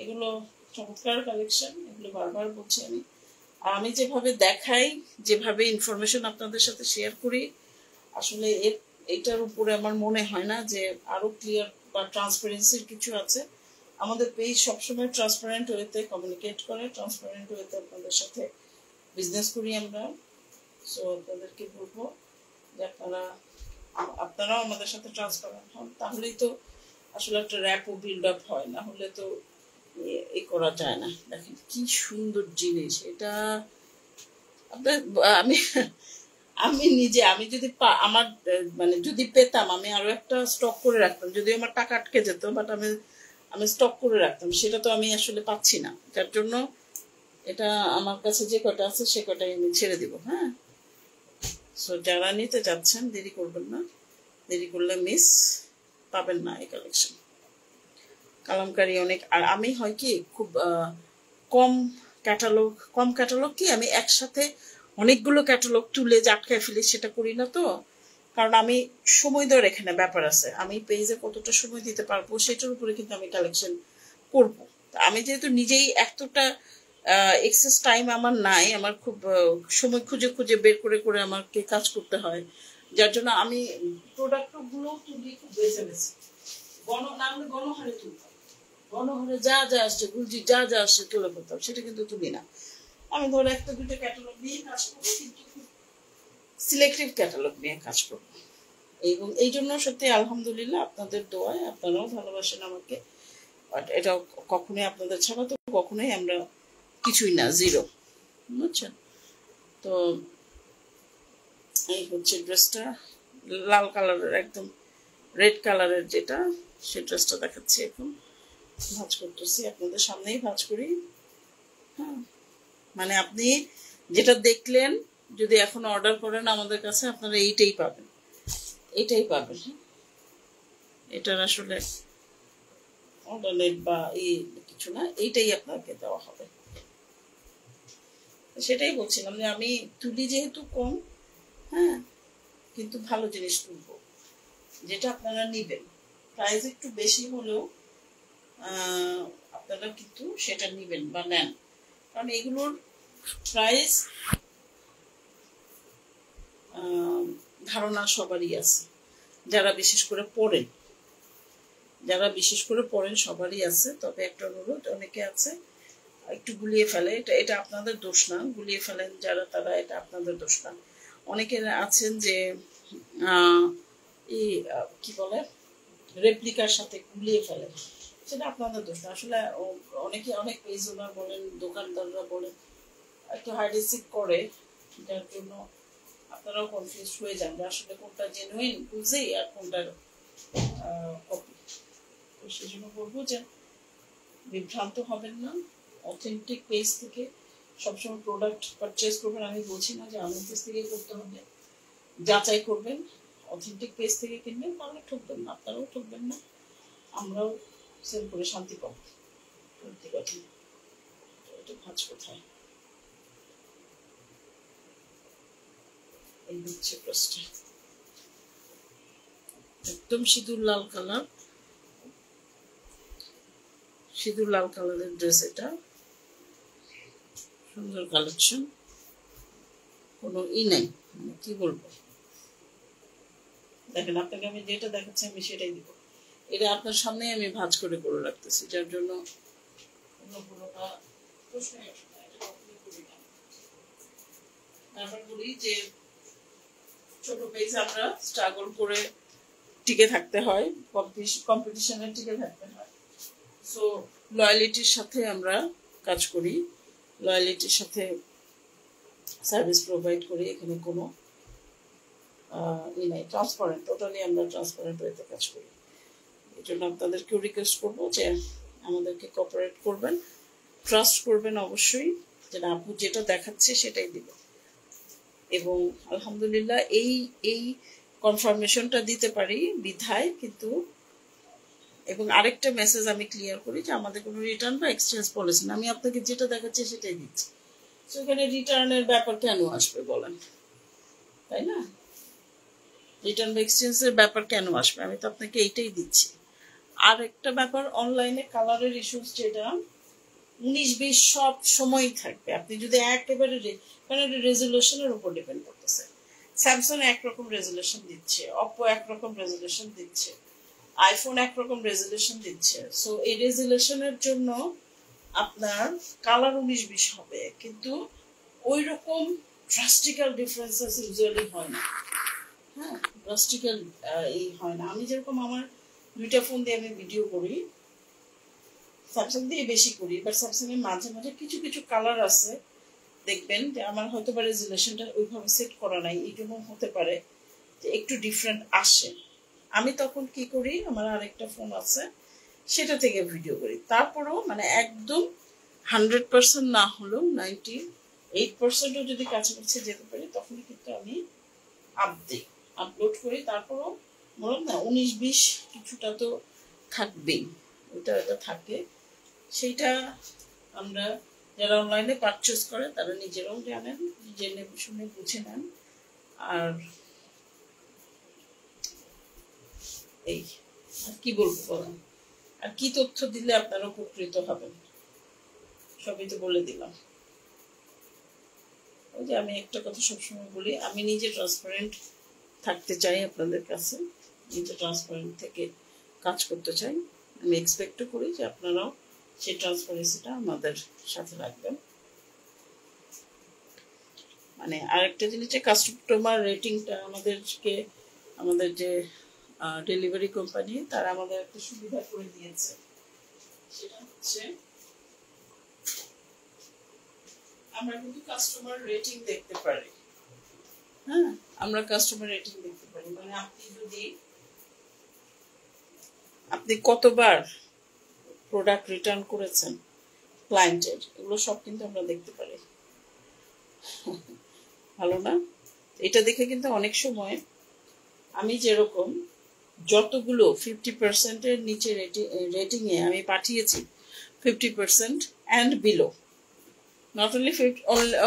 Speaker 1: এগুলো চমৎকার কালেকশন, এগুলো বারবার বলছি আমি। আর আমি যেভাবে দেখাই, যেভাবে ইনফরমেশন আপনাদের সাথে শেয়ার করি, আসলে এটার উপরে আমার মনে হয় না যে আরো ক্লিয়ার বা ট্রান্সপারেন্সির কিছু আছে। আমাদের পেজ সবসময় ট্রান্সপারেন্ট ওয়েতে কমিউনিকেট করে, ট্রান্সপারেন্ট ওয়েতে আপনাদের সাথে বিজনেস করি আমরা। সো আপনাদেরকে বলবো যে আপনারাও আমাদের সাথে ট্রান্সপারেন্ট হন, তাহলেই তো আসলে একটা র্যাপও বিল্ড আপ হয়, না হলে তো এই করা যায় না। দেখেন কি সুন্দর জিনিস এটা। আপনার আমি নিজে আমি যদি আমার মানে যদি পেতাম, আমি আরো একটা স্টক করে রাখতাম, যদি আমার টাকা আটকে যেত, বাট আমি স্টক করে রাখতাম, সেটা তো আমি আসলে পাচ্ছি না, যার জন্য এটা আমার কাছে যে কটা আছে সে কটাই আমি ছেড়ে দিব। হ্যাঁ, সো যারা নিতে যাচ্ছেন দেরি করবেন না, দেরি করলে মিস পাবেন না এই কালেকশন। কালামকারী অনেক, আর আমি হয় কি খুব কম ক্যাটালগ কি আমি একসাথে অনেকগুলো ক্যাটালগ তুলে যে আটকায় ফেলি, সেটা করি না তো, কারণ আমি সময় দেওয়ার এখানে ব্যাপার আছে, আমি পেজে কতটা সময় দিতে পারবো সেটার উপরে কিন্তু আমি কালেকশন করবো। আমি যেহেতু নিজেই এতটা এক্সেস টাইম আমার নাই, আমার খুব সময় খুঁজে খুঁজে বের করে করে আমাকে কাজ করতে হয়, যার জন্য আমি প্রোডাক্টগুলো তুলি খুব বেছে বেছে, গণহারে তুলতাম, গণহারে যা যা আসছে গুলজি যা যা আসছে তুলে ফেলতাম, সেটা কিন্তু তুলি না। আমি ধরো 1-2টা ক্যাটালগ দিয়ে কাজ করবো, কিন্তু সিলেক্টিভ ক্যাটালগ নিয়ে কাজ করব। এবং এই জন্য সত্যি আলহামদুলিল্লাহ আপনাদের দোয়ায়, আপনারাও ভালোবাসেন আমাকে, বাট এটা কখনোই আপনাদের ছাড়া তো কখনোই আমরা কিছুই না, জিরো, বুঝছেন? তো এই হচ্ছে ড্রেসটা, লাল কালারের, একদম রেড কালারের যেটা, সেই ড্রেসটা দেখাচ্ছি। এখন ভাঁজ করতেছি, আপনাদের সামনেই ভাঁজ করি। হ্যাঁ, মানে আপনি যেটা দেখলেন যদি এখন অর্ডার করেন আমাদের কাছে, আপনারা এইটাই পাবেন, এইটাই পাবেন। হ্যাঁ, এটার আসলে অর্ডারলেট বা এই কিছু না, এইটাই আপনাকে দেওয়া হবে। সেটাই বলছিলাম যে আমি তুলি যেহেতু কম, হ্যাঁ, কিন্তু ভালো জিনিস তুলবো, যেটা আপনারা নিবেন। প্রাইস একটু বেশি হলেও আপনারা কিন্তু সেটা নিবেন বা নেন, কারণ এগুলোর প্রাইস ধারণা সবারই আছে, যারা বিশেষ করে পড়েন, যারা বিশেষ করে পড়েন সবারই আছে। তবে একটা অনুরোধ, অনেকে আছে একটু গুলিয়ে ফেলে, এটা আপনাদের দোষ না, গুলিয়ে ফেলেন যারা, তারা, এটা আপনাদের দোষ না। অনেকে আছেন যে কি বলে, রেপ্লিকার সাথে গুলিয়ে ফেলে, সেটা আপনাদের দোষ না। আসলে অনেকে, অনেক পেজ ওনার বলেন, দোকানদাররা বলেন, একটু হাইডেসিক করে, যার জন্য আপনারাও কনফিউজ হয়ে যান যে আসলে কোনটা জেনুইন বুঝেই আর কোনটা কপি। তো সেই জন্য বলবো যে বিভ্রান্ত হবেন না, অথেন্টিক পেজ থেকে সবসময় প্রোডাক্ট পারচেস করবেন। আমি বলছি না যে আমার পেজ থেকে করতে হবে, যাচাই করবেন, অথেন্টিক পেজ থেকে কিনবেন, তাহলে ঠকবেন না, আপনারাও ঠকবেন না, আমরাও সেল করে শান্তি পাবো। সত্যি কথা। এটা ভাঁজ কোথায়, এই হচ্ছে ড্রেসটা, একদম সিঁদুর লাল কালার, সিঁদুর লাল কালারের ড্রেস। এটা সুন্দর কালেকশন, কোনো নাই, কি বলবো। দেখেন, আপনাকে আমি যেটা দেখাচ্ছি আমি সেটাই দিব। এটা আপনার সামনে আমি ভাঁজ করে করে রাখতেছি, যার জন্য তারপর বলি যে ছোট পেজ আমরা স্ট্রাগল করে টিকে থাকতে হয়, কম্পিটিশনে টিকে থাকতে হয়। সো লয়ালিটির সাথে আমরা কাজ করি, লয়ালিটির সাথে সার্ভিস প্রোভাইড করি। এখানে কোনো নাই, ট্রান্সপারেন্ট, টোটালি আমরা ট্রান্সপারেন্ট ওয়েতে কাজ করি। এই জন্য আপনাদেরকেও রিকোয়েস্ট করবো যে আমাদেরকে কোঅপারেট করবেন, ট্রাস্ট করবেন অবশ্যই, যে আপু যেটা দেখাচ্ছে সেটাই দিব। এবং আলহামদুলিল্লাহ এই কনফার্মেশনটা দিতে পারি বিধায় কিন্তু। এবং আরেকটা মেসেজ আমি ক্লিয়ার করি যে আমাদের কোনো রিটার্ন বা এক্সচেঞ্জ পলিসি না, আমি আপনাকে যেটা দেখাচ্ছি সেটাই দিচ্ছি। সেখানে রিটার্নের ব্যাপার কেন আসবে বলেন, তাই না? রিটার্ন বা এক্সচেঞ্জের ব্যাপার কেন আসবে, আমি তো আপনাকে এইটাই দিচ্ছি। আর একটা ব্যাপার, অনলাইনে কালারের ইস্যুস যেটা 19-20 সব সময়ই থাকবে। আপনি যদি একেবারে, কারণ এটা রেজুলেশনের উপর ডিপেন্ড করতেছে। স্যামসাং একরকম রেজুলেশন দিচ্ছে, অপো একরকম রেজুলেশন দিচ্ছে, আইফোন একরকম রেজুলেশন দিচ্ছে। সো এই রেজুলেশনের জন্য আপনার কালার 19-20 হবে, কিন্তু ওই রকম ড্রাস্টিক্যাল ডিফারেন্সেস ইউজুয়ালি হয় না। হ্যাঁ, ড্রাস্টিক্যাল এই হয় না। আমি যেরকম আমার 2টা ফোন দিয়ে আমি ভিডিও করি, স্যামসাং দিয়ে বেশি করি, বাট স্যামসাং এর মাঝে মাঝে কিছু কিছু কালার আছে, দেখবেন যে আমার হয়তো বা রেজুলেশনটা ওইভাবে সেট করা নাই, এই জন্য হতে পারে যে একটু ডিফারেন্ট আসে। আমি তখন কি করি, আমার আরেকটা ফোন আছে সেটা থেকে ভিডিও করি। তারপরেও মানে একদম 100% না হলেও 98%ও যদি কাছাকাছি যেতে পারি, তখনই কিন্তু আমি আপলোড করি। তারপরও বললাম না, 19-20 কিছুটা তো থাকবেই, ওটা থাকে। সেইটা আমরা যারা অনলাইনে পারচেস করে তারা নিজেরাও জানেন, জেনে শুনে বুঝে নেন। আর এই আর কি বলবো বলেন, আর কি তথ্য দিলে আপনারা উপকৃত হবেন, সবই তো বলে দিলাম। ওই যে আমি একটা কথা সবসময় বলি, আমি নিজে ট্রান্সপারেন্ট থাকতে চাই আপনাদের কাছে, নিজে ট্রান্সপারেন্ট থেকে কাজ করতে চাই। আমি এক্সপেক্টও করি যে আপনারাও সেই ট্রান্সপারেন্সিটা আমাদের সাথে রাখবেন। মানে আরেকটা জিনিস যে কাস্টমার রেটিংটা আমাদেরকে আমাদের যে ডেলিভারি কোম্পানি তারা আমাদের একটা সুবিধা করে দিয়েছে, সেটা হচ্ছে আমরা কিন্তু কাস্টমার রেটিং দেখতে পারি। হ্যাঁ, আমরা কাস্টমার রেটিং দেখতে পারি, মানে আপনি কতবার প্রোডাক্ট রিটার্ন করেছেন ক্লায়েন্টের, এগুলো সব কিন্তু আমরা দেখতে পারি। ভালো না? এটা দেখে কিন্তু অনেক সময় আমি যেরকম যতগুলো 50%-এর নিচে রেটিংয়ে আমি পাঠিয়েছি 50% অ্যান্ড বিলো, নট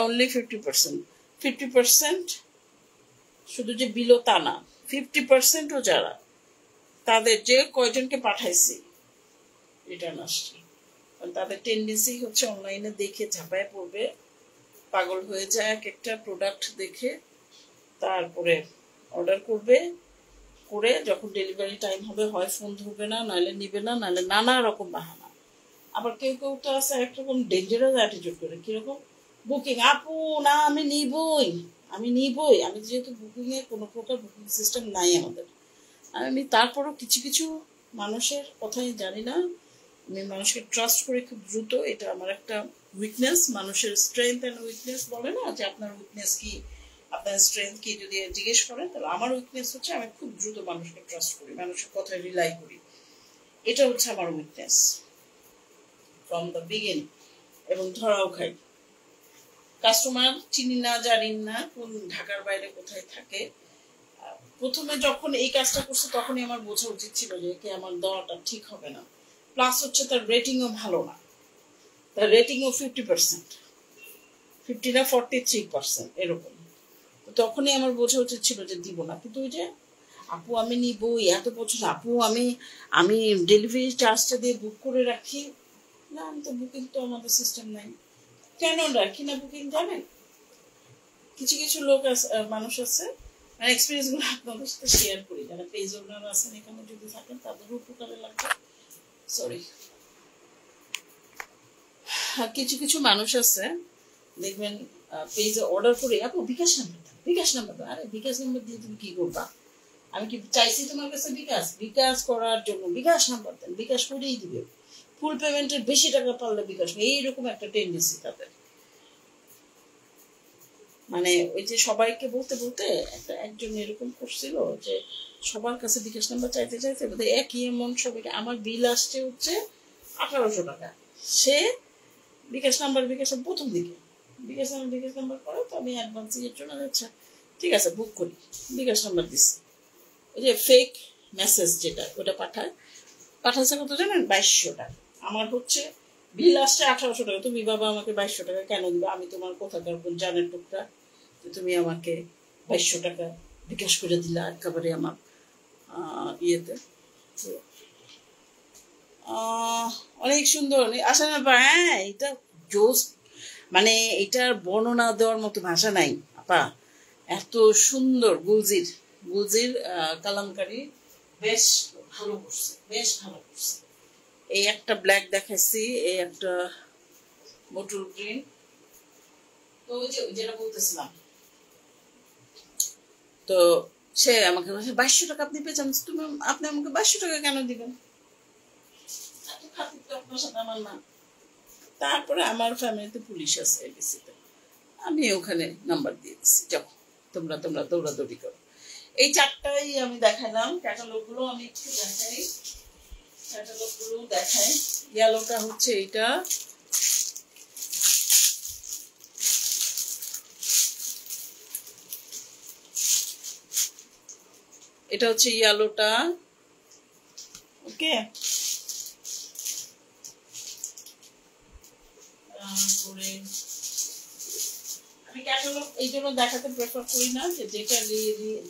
Speaker 1: অনলি 50%, 50% শুধু যে বিলো তা না, 50%ও যারা তাদের যে কয়জনকে পাঠাইছি রিটার্ন আসছে। তাদের টেন্ডেন্সি হচ্ছে অনলাইনে দেখে ঝাঁপায় পড়বে, পাগল হয়ে যায় এক একটা প্রোডাক্ট দেখে, তারপরে অর্ডার করবে, করে যখন ডেলিভারি টাইম হবে হয় ফোন ধরবে না, নাহলে নিবে না, নাহলে নানা রকম বাহানা। আবার কেউ কেউ তো আছে একরকম ডেঞ্জারাস অ্যাটিটিউড করে, কিরকম বুকিং আপু না আমি নিবই। আমি যেহেতু বুকিংয়ে কোনো প্রকার বুকিং সিস্টেম নাই আমাদের, আমি তারপরও কিছু কিছু মানুষের কথাই জানি না, আমি মানুষকে ট্রাস্ট করি খুব দ্রুত, এটা আমার একটা উইকনেস। মানুষের স্ট্রেংথ অ্যান্ড উইকনেস বলে না, যে আপনার উইকনেস কি আপনার স্ট্রেংথ কি যদি জিজ্ঞেস করেন, তাহলে আমার উইকনেস হচ্ছে আমি খুব দ্রুত মানুষকে ট্রাস্ট করি, মানুষের কথায় রিলাই করি, এটা হচ্ছে আমার উইকনেস ফ্রম দ্য বিগিনিং। এবং ধরাও খাই, কাস্টমার চিনি না জানি না কোন ঢাকার বাইরে কোথায় থাকে। প্রথমে যখন এই কাজটা করছে তখনই আমার বোঝা উচিত ছিল যে একে আমার দেওয়াটা ঠিক হবে না। প্লাস হচ্ছে তার রেটিংও ভালো না, তার রেটিংও 50%, 50 না 43% এরকম। তখনই আমার বোঝা উচিত ছিল যে দিব না। কিন্তু ওই যে আপু আমি নিব, এত বছর আপু আমি ডেলিভারি চার্জটা দিয়ে বুক করে রাখি না, আমি তো বুকিং তো আমাদের সিস্টেম নাই। কেন রাখি না বুকিং জানেন? কিছু কিছু লোক মানুষ আছে, মানে এক্সপিরিয়েন্স গুলো আপনাদের সাথে শেয়ার করি, যারা পেজ ওনার আছেন এখানে যদি থাকেন তাদেরও উপকারে লাগবে। সরি, কিছু কিছু মানুষ আছে দেখবেন পেজে অর্ডার করে আপু বিকাশ নাম্বার দাও। আরে বিকাশ নাম্বার দিয়ে তুমি কি করবা? আমি কি চাইছি তোমার কাছে বিকাশ করার জন্য? বিকাশ নাম্বার দেন, বিকাশ করেই দিবে। ফুল পেমেন্টের বেশি টাকা পারলে বিকাশ, এইরকম একটা টেন্ডেন্সি তাদের। মানে ওই যে সবাইকে বলতে বলতে একজন এরকম করছিল যে সবার কাছে বিকাশ নাম্বার চাইতে চাইতে একই এমন সবাইকে, আমার বিল আসছে হচ্ছে 1800 টাকা, সে বিকাশ নাম্বার প্রথম দিকে বিকাশ নাম্বার করে, তো আমি অ্যাডভান্স এর জন্য আচ্ছা ঠিক আছে বুক করি, বিকাশ নাম্বার দিচ্ছি। ওই যে ফেক মেসেজ যেটা ওটা পাঠাচ্ছে কত জানেন? 2200 টাকা। আমার হচ্ছে বিল আসছে 1800 টাকা, তুমি বাবা আমাকে 2200 টাকা কেন দিবে? আমি তোমার কোথাকার কোন জানের টুকরা, তুমি আমাকে 2200 টাকা বিকাশ করে দিলা একেবারে আমার ইয়েতে। অনেক সুন্দর আসা না। হ্যাঁ, এটা জোস, মানে এটার বর্ণনা দেওয়ার মতো ভাষা নাই আপা, এত সুন্দর। গুলজির কালামকারী বেশ ভালো করছে। এই একটা ব্ল্যাক দেখাইছি, এই একটা বটল গ্রিন। তো ওই যে যেটা বলতেছিলাম, তো সে আমাকে বলছে 2200 টাকা আপনি পেয়েছেন, আপনি আমাকে 2200 টাকা কেন দিবেন? আপনার সাথে আমার না। তারপরে আমার ফ্যামিলিতে পুলিশ আছে এডিসিতে, আমি ওখানে নাম্বার দিয়ে দিচ্ছি, যাও তোমরা দৌড়াদৌড়ি করো। এই চারটাই আমি দেখালাম। ক্যাটালগ গুলো আমি একটু দেখাই। ইয়েলোটা হচ্ছে এইটা, এটা হচ্ছে ইয়েলোটা। ওকে, আমি ক্যাটালগ এই জন্য দেখাতে প্রেফার করি না, যে যেটা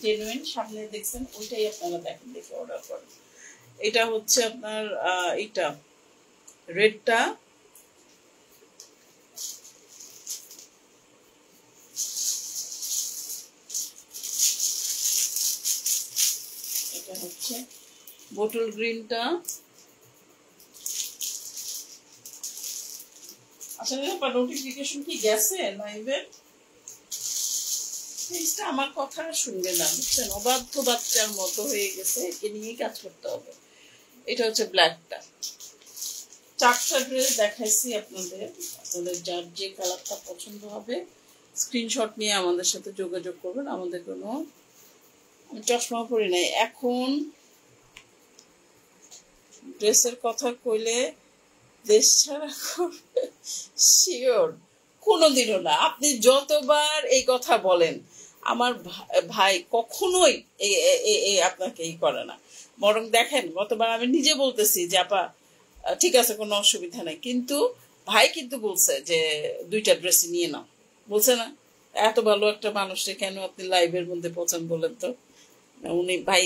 Speaker 1: জেনুইন সামনে দেখছেন ওইটাই আপনারা দেখেন, দেখে অর্ডার করেন। এটা হচ্ছে আপনার এইটা রেডটা, এটা হচ্ছে বোটল গ্রিনটা। আসলে নোটিফিকেশন কি গেছে লাইভে? জিনিসটা আমার কথা শুনবে না, বুঝছেন? অবাধ্য বাচ্চার মতো হয়ে গেছে, একে নিয়েই কাজ করতে হবে। এটা হচ্ছে ব্ল্যাকটা। 4টা ড্রেস দেখাইছি আপনাদের। আপনাদের যার যে কালারটা পছন্দ হবে স্ক্রিনশট নিয়ে আমাদের সাথে যোগাযোগ করবেন। আমাদের কোনো চশমা পরি নাই। এখন ড্রেসের কথা কইলে দেশ ছাড়া করবে শিওর কোনোদিনও না। আপনি যতবার এই কথা বলেন, আমার ভাই কখনোই এই আপনাকে এই করে না। বরং দেখেন, গতবার আমি নিজে বলতেছি যে আপা ঠিক আছে, কোনো অসুবিধা নেই, কিন্তু ভাই কিন্তু বলছে যে 2টা ড্রেস নিয়ে নাও, বলছে না? এত ভালো একটা মানুষকে কেন আপনি লাইভের মধ্যে পছন্দ বলেন তো? উনি ভাই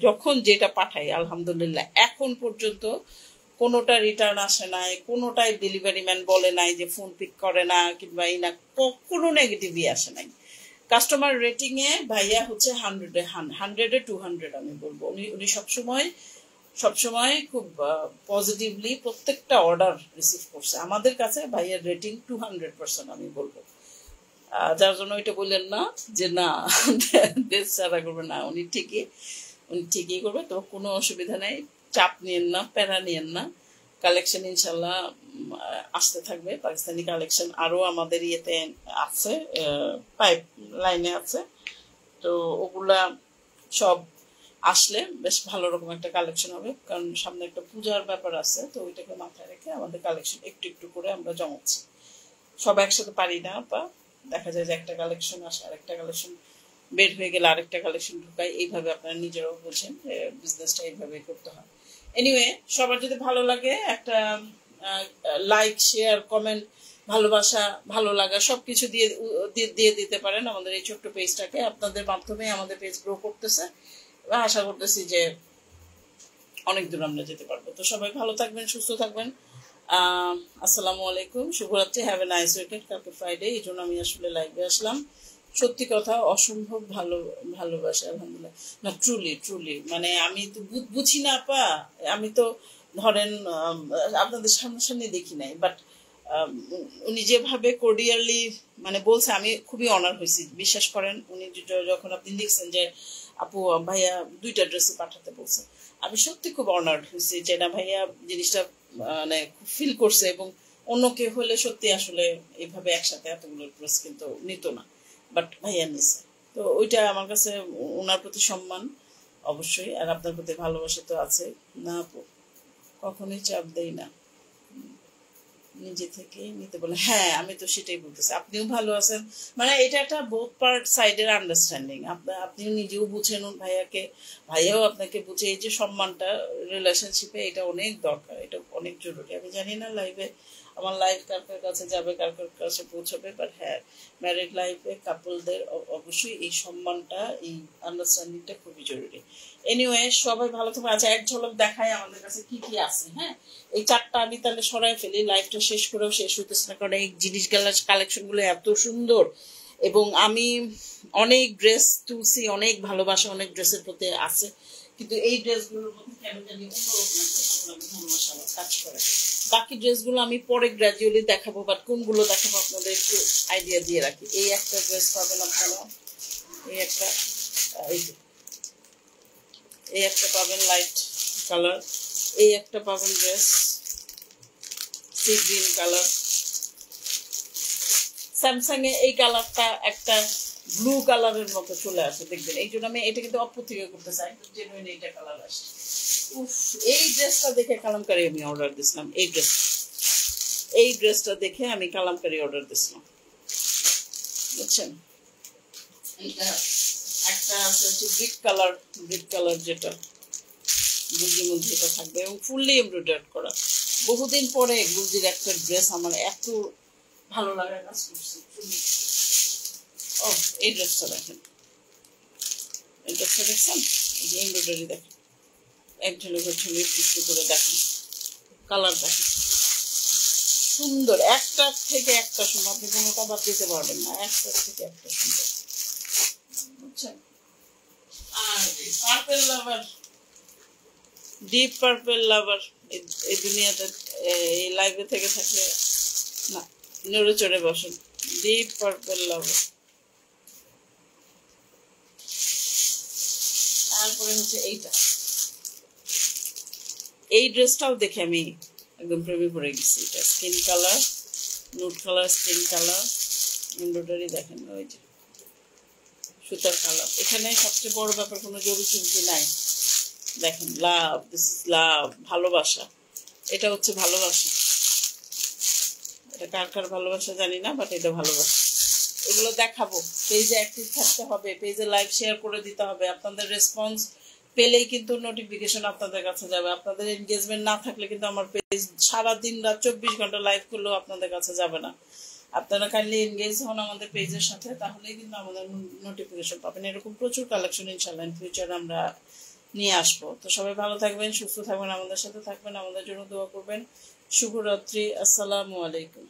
Speaker 1: যখন যেটা পাঠাই আলহামদুলিল্লাহ এখন পর্যন্ত কোনোটা রিটার্ন আসে নাই, কোনোটাই ডেলিভারি ম্যান বলে নাই যে ফোন পিক করে না কিংবা এই না, কোনো নেগেটিভই আসে নাই। কাস্টমার রেটিং এ ভাইয়া হচ্ছে 100-এ 200 আমি বলবো। উনি সবসময় খুব পজিটিভলি প্রত্যেকটা অর্ডার রিসিভ করছে করছে কাছে। ভাইয়ের রেটিং 200% আমি বলবো। যার জন্য ওইটা বললেন না যে না দেশ ছাড়া করবে না, উনি ঠিকই করবে। তো কোনো অসুবিধা নেই, চাপ নিয়েন না, প্যারা নিয়েন না। কালেকশন ইনশাল্লাহ আসতে থাকবে। পাকিস্তানি কালেকশন আরো আমাদের ইয়েতে আছে, পাইপ লাইনে আছে। তো ওগুলা সব আসলে বেশ ভালো রকম একটা কালেকশন হবে, কারণ সামনে একটা পূজার ব্যাপার আছে। তো ওইটাকে মাথায় রেখে আমাদের কালেকশন একটু একটু করে আমরা জমাচ্ছি। সব একসাথে পারি না, বা দেখা যায় যে একটা কালেকশন আসে, আরেকটা কালেকশন বের হয়ে গেলে আরেকটা কালেকশন ঢুকাই। এইভাবে আপনারা নিজেরাও বোঝেন বিজনেসটা এইভাবে করতে হয়। এনিওয়ে, সবার যদি ভালো লাগে একটা লাইক, শেয়ার, কমেন্ট, ভালোবাসা, ভালো লাগা সবকিছু দিয়ে দিতে পারেন আমাদের এই ছোট্ট পেজটাকে। আপনাদের মাধ্যমে আমাদের পেজ গ্রো করতেছে, আশা করতেছি যে অনেক দূর আমরা যেতে পারবো। তো সবাই ভালো থাকবেন, সুস্থ থাকবেন। আসসালামু আলাইকুম, শুভরাত্রি, হ্যাভ এ নাইস উইকেন্ড। কালকে ফ্রাইডে, এই জন্য আমি আসলে লাইভে আসলাম। সত্যি কথা, অসম্ভব ভালোবাসা আলহামদুলিল্লাহ। না, ট্রুলি মানে আমি তো বুঝি না আপা। আমি তো ধরেন আপনাদের সামনাসামনি দেখি নাই, বাট উনি যেভাবে কোর্ডিয়ালি মানে বলছে, আমি খুবই অনার হয়েছি। বিশ্বাস করেন, উনি যখন আপনি লিখছেন যে আপু ভাইয়া 2টা ড্রেসে পাঠাতে বলছে, আমি সত্যি খুব অনার্ড হয়েছি যে না, ভাইয়া জিনিসটা মানে ফিল করছে। এবং অন্য কেউ হলে সত্যি আসলে এইভাবে একসাথে এতগুলো ড্রেস কিন্তু নিত না, বাট ভাইয়া নিছে। তো ওইটা আমার কাছে ওনার প্রতি সম্মান অবশ্যই, আর আপনার প্রতি ভালোবাসা তো আছে না আপু, কখনোই চাপ দেই না, নিজে থেকে নিতে বলে। হ্যাঁ, আমি তো সেটাই বলতেছি, আপনিও ভালো আছেন, মানে এটা একটা বোথ পার্ট সাইডের আন্ডারস্ট্যান্ডিং। আপনিও নিজেও বুঝেন ভাইয়াকে, ভাইয়াও আপনাকে বুঝে। এই যে সম্মানটা রিলেশনশিপে, এটা অনেক দরকার, এটা অনেক জরুরি। আমি জানি না লাইভে আমার লাইফ কার কার কাছে যাবে, কার কার কাছে পৌঁছবে, বাট হ্যাঁ, ম্যারিড লাইফে কাপলদের অবশ্যই এই সম্মানটা, এই আন্ডারস্ট্যান্ডিংটা খুবই জরুরি। এনিওয়ে, সবাই ভালো থাকবে। আচ্ছা, এক ঝলক দেখায় আমাদের কাছে কি কি আছে। হ্যাঁ, এই 4টা আমি তাহলে সরাই ফেলি, লাইফটা শেষ করেও শেষ হইতেছে না, কারণ এই জিনিসগুলো কালেকশন গুলো এত সুন্দর। এবং আমি অনেক ড্রেস তুলছি, অনেক ভালোবাসা অনেক ড্রেসের প্রতি আছে, কিন্তু এই ড্রেসগুলোর মধ্যে কেন জানি অন্যরকম ভালোবাসা কাজ করে। বাকি ড্রেসগুলো আমি পরে গ্র্যাজুয়ালি দেখাবো, বাট কোনগুলো দেখাবো আপনাদের একটু আইডিয়া দিয়ে রাখি। এই একটা ড্রেস পাবেন আপনারা, এই একটা পাবেন লাইট কালার, এই একটা পাবেন dress sea green colour. Samsung A এই কালারটা একটা ব্লু কালারের মতো চলে আসে, দেখবেন। এই জন্য আমি এটা কিন্তু অপ্রতিক্রিয়া করতে চাই, জেনুইন এইটা কালার আসে। উফ, এই ড্রেসটা দেখে কালামকারী আমি অর্ডার দিছিলাম। এই ড্রেসটা দেখে আমি কালামকারী অর্ডার দিছিলাম, বুঝছেন। এইটা একটা আছে ব্রিক কালার, যেটা গুলজির মধ্যে এটা থাকবে এবং ফুললি এমব্রয়ডারি করা। বহুদিন পরে গুলজির একটা ড্রেস আমার এত ভালো লাগার কাজ করছে। ও, এই ড্রেসটা দেখেন, এই ড্রেসটা দেখছেন, এই যে এমব্রয়ডারি দেখেন, এক ঝলক একটু করে দেখেন, কালার দেখেন, সুন্দর। একটা থেকে একটা সুন্দর, আপনি কোনোটা বাদ দিতে পারবেন না, একটা থেকে একটা সুন্দর, বুঝছেন। আর পার্পেল লাভার, ডিপ পার্পেল লাভার এই দুনিয়াতে এই লাইভে থেকে থাকলে না, নড়ে চড়ে বসেন। ডিপ পার্পেল লাভার, তারপরে হচ্ছে এইটা, এই ড্রেসটাও দেখে আমি একদম প্রেমে পড়ে গেছি। এটা skin colour, nude colour, skin colour, embroidery দেখেন, ওই যে সুতার কালার। এখানে সবচেয়ে বড় ব্যাপার কোনো জরুরি চিন্তি নাই। দেখেন লাভ, দিস ইজ লাভ, ভালোবাসা। এটা হচ্ছে ভালোবাসা। এটা কার কার ভালোবাসা জানি না, বাট এটা ভালোবাসা। এগুলো দেখাবো, পেজে অ্যাক্টিভ থাকতে হবে, পেজে লাইভ শেয়ার করে দিতে হবে। আপনাদের রেসপন্স পেলেই কিন্তু নোটিফিকেশন আপনাদের কাছে যাবে। আপনাদের এনগেজমেন্ট না থাকলে কিন্তু আমার পেজ সারাদিন রাত 24 ঘন্টা লাইভ করলেও আপনাদের কাছে যাবে না। আপনারা কাইন্ডলি এনগেজ হন আমাদের পেজের সাথে, তাহলেই কিন্তু আমাদের নোটিফিকেশন পাবেন। এরকম প্রচুর কালেকশন ইনশাআল্লাহ ইন ফিউচারে আমরা নিয়ে আসবো। তো সবাই ভালো থাকবেন, সুস্থ থাকবেন, আমাদের সাথে থাকবেন, আমাদের জন্য দোয়া করবেন। শুভরাত্রি, আসসালামু আলাইকুম।